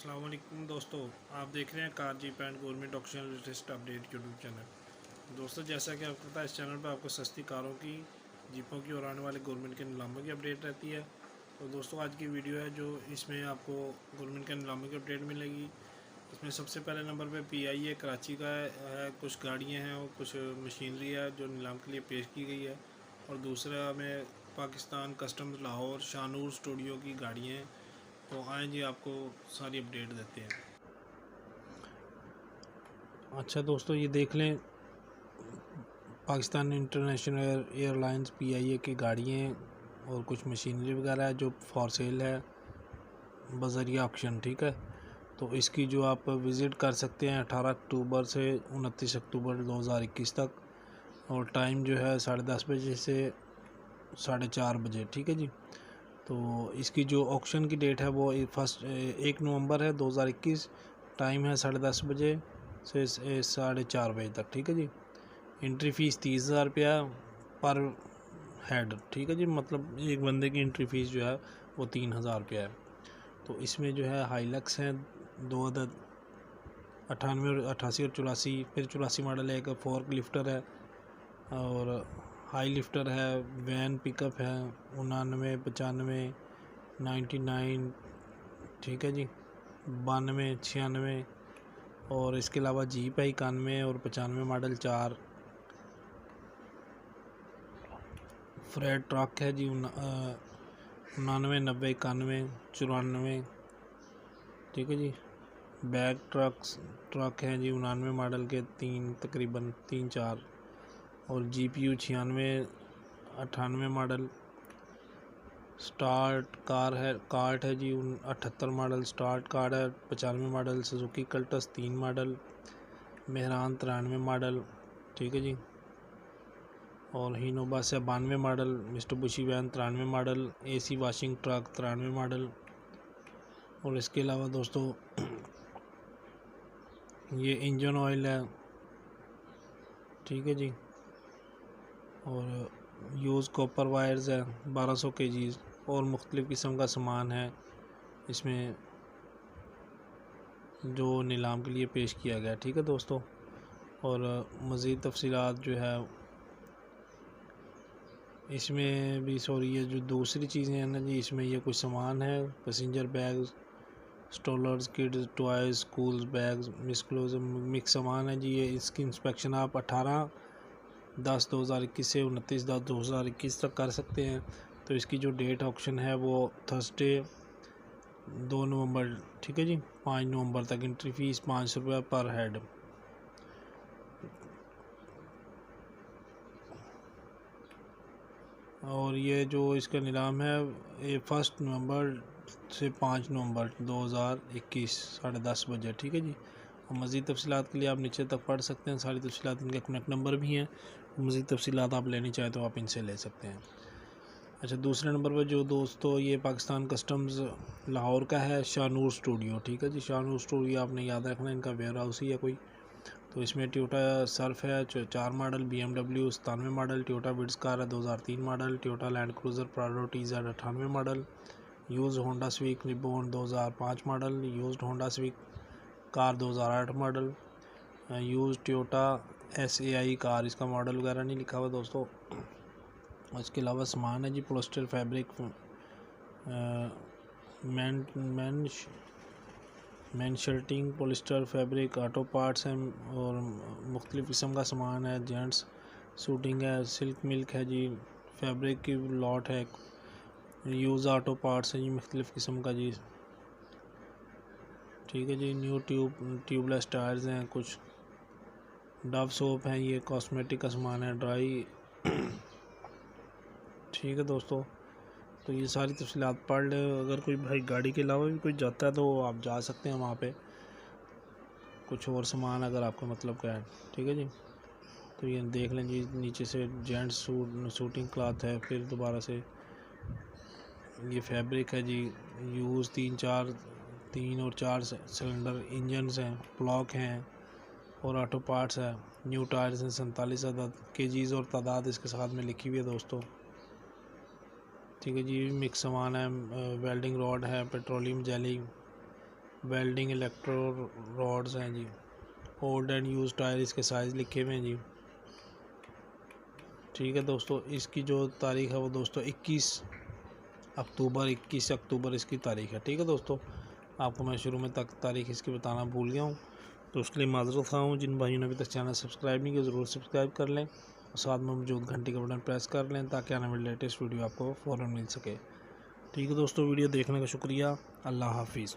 अस्सलाम वालेकुम दोस्तों, आप देख रहे हैं car jeep and government auction latest update YouTube channel. दोस्तों, जैसा कि आपको पता है, इस चैनल पर आपको सस्ती कारों की, जीपों की और आने वाले गवर्नमेंट के नीलामों की अपडेट रहती है। तो दोस्तों, आज की वीडियो है जो इसमें आपको गवर्नमेंट के नीलामों की अपडेट मिलेगी। इसमें सबसे पहले नंबर पे PI कराची का है, कुछ गाड़ियाँ हैं और कुछ मशीनरी है जो नीलाम के लिए पेश की गई है। और दूसरा में पाकिस्तान कस्टम्स लाहौर शानूर स्टूडियो की गाड़ियाँ हैं। तो आए जी, आपको सारी अपडेट देते हैं। अच्छा दोस्तों, ये देख लें, पाकिस्तान इंटरनेशनल एयरलाइंस PIA की गाड़ियाँ और कुछ मशीनरी वगैरह है जो फॉर सेल है बज़रिया ऑक्शन। ठीक है, तो इसकी जो आप विज़िट कर सकते हैं 18 अक्टूबर से 29 अक्टूबर 2021 तक, और टाइम जो है 10:30 बजे से 4:30 बजे। ठीक है जी। तो इसकी जो ऑक्शन की डेट है वो 1 नवंबर है 2021। टाइम है 10:30 बजे से 4:30 बजे तक। ठीक है जी। एंट्री फ़ीस 30,000 रुपया पर हेड। ठीक है जी, मतलब एक बंदे की एंट्री फ़ीस जो है वो 3,000 रुपया है। तो इसमें जो है हाइलक्स हैं 2 अदद, 98 और 88 और 84, फिर 84 मॉडल है, एक फोर्क लिफ्टर है और हाई लिफ्टर है, वैन पिकअप है 99, 95, 99। ठीक है जी, 92, 96, और इसके अलावा जीप है 91 और 95 मॉडल 4। फ्रेड ट्रक है जी 99, 90, 91, 94। ठीक है जी। बैग ट्रक हैं जी 99 मॉडल के 3, तकरीबन 3, 4, और GPU 96, 98 मॉडल। कार्ट है जी 78 मॉडल स्टार्ट कार है, 95 model Suzuki Cultus 3 model, Mehran 93 model. ठीक है जी। और हीनो बस है 92 model, Mitsubishi van 93 model, AC washing truck 93 model. और इसके अलावा दोस्तों ये इंजन ऑयल है। ठीक है जी। और यूज़ कॉपर वायर्स है 1200 kg, और मुख्तलिफ़ किस्म का सामान है इसमें जो नीलाम के लिए पेश किया गया। ठीक है दोस्तों, और मज़ीद तफसीलात जो है इसमें भी, सॉरी, ये जो दूसरी चीज़ें हैं ना जी, इसमें ये कुछ सामान है, passenger bags, strollers, kids toys, schools bags, mix सामान है जी। ये इसकी इंस्पेक्शन आप 18/10/2021 से 29/10/2021 तक कर सकते हैं। तो इसकी जो डेट ऑक्शन है वो थर्सडे 2 नवंबर। ठीक है जी, 5 नवंबर तक। एंट्री फ़ीस 500 रुपये पर हेड। और ये जो इसका नीलाम है ये 1 नवंबर से 5 नवंबर 2021 10:30 बजे। ठीक है जी। और मज़ीद तफसीलात के लिए आप नीचे तक पढ़ सकते हैं सारी तफसीलात। इनके कनेक्ट नंबर भी हैं, मज़ीद तफसीलात आप लेनी चाहें तो आप इनसे ले सकते हैं। अच्छा, दूसरे नंबर पर जो दोस्तों ये पाकिस्तान कस्टम्स लाहौर का है, शानूर स्टूडियो। ठीक है जी, शानूर स्टूडियो आपने याद रखना, इनका वेयर हाउस ही है कोई। तो इसमें टोयोटा सर्फ है 4 model, BMW 97 model, Toyota Vitz car है 2003 model, Toyota Land Cruiser Prado TZ 98 model, used Honda Civic Reborn 2005 model, used Honda Civic car 2008 model, used Toyota SAI car, इसका model वगैरह नहीं लिखा हुआ दोस्तों। इसके अलावा सामान है जी polyester fabric, man shirting, polyester fabric, auto parts हैं और मुख्तलिफ़ किस्म का सामान है। जेंट्स सूटिंग है, सिल्क मिल्क है जी, फैब्रिक की लॉट है, यूज़ ऑटो पार्ट्स है जी मुख्तलिफ़ किस्म का जी। ठीक है जी। न्यू ट्यूबलेस टायर्स हैं, कुछ डव सोप है, ये कॉस्मेटिक का सामान है, ड्राई। ठीक है दोस्तों, तो ये सारी तफसीलात पढ़ लें। अगर कोई भाई गाड़ी के अलावा भी कोई जाता है तो आप जा सकते हैं वहाँ पे, कुछ और सामान अगर आपका मतलब का है। ठीक है जी। तो ये देख लें जी, नीचे से जेंट्स सूटिंग क्लॉथ है, फिर दोबारा से ये फैब्रिक है जी, यूज़ 3 और 4 सिलेंडर इंजन्स हैं, ब्लॉक हैं और ऑटो पार्ट्स है। न्यू टायर्स हैं 47 अदद, kgs और तादाद इसके साथ में लिखी हुई है दोस्तों। ठीक है जी। मिक्स सामान है, वेल्डिंग रॉड है, petroleum jelly, welding electro rods हैं जी। ओल्ड एंड यूज टायर, इसके साइज़ लिखे हुए हैं जी। ठीक है दोस्तों, इसकी जो तारीख़ है वो दोस्तों 21 अक्टूबर इसकी तारीख़ है। ठीक है दोस्तों, आपको मैं शुरू में तारीख़ इसकी बताना भूल गया हूँ, तो उसके लिए माज़रत ख़्वाह हूँ। जिन भाइयों ने अभी तक चैनल सब्सक्राइब नहीं किया ज़रूर सब्सक्राइब कर लें और साथ में मौजूद घंटी का बटन प्रेस कर लें ताकि आने वाली लेटेस्ट वीडियो आपको फ़ौरन मिल सके। ठीक है दोस्तों, वीडियो देखने का शुक्रिया। अल्लाह हाफिज़।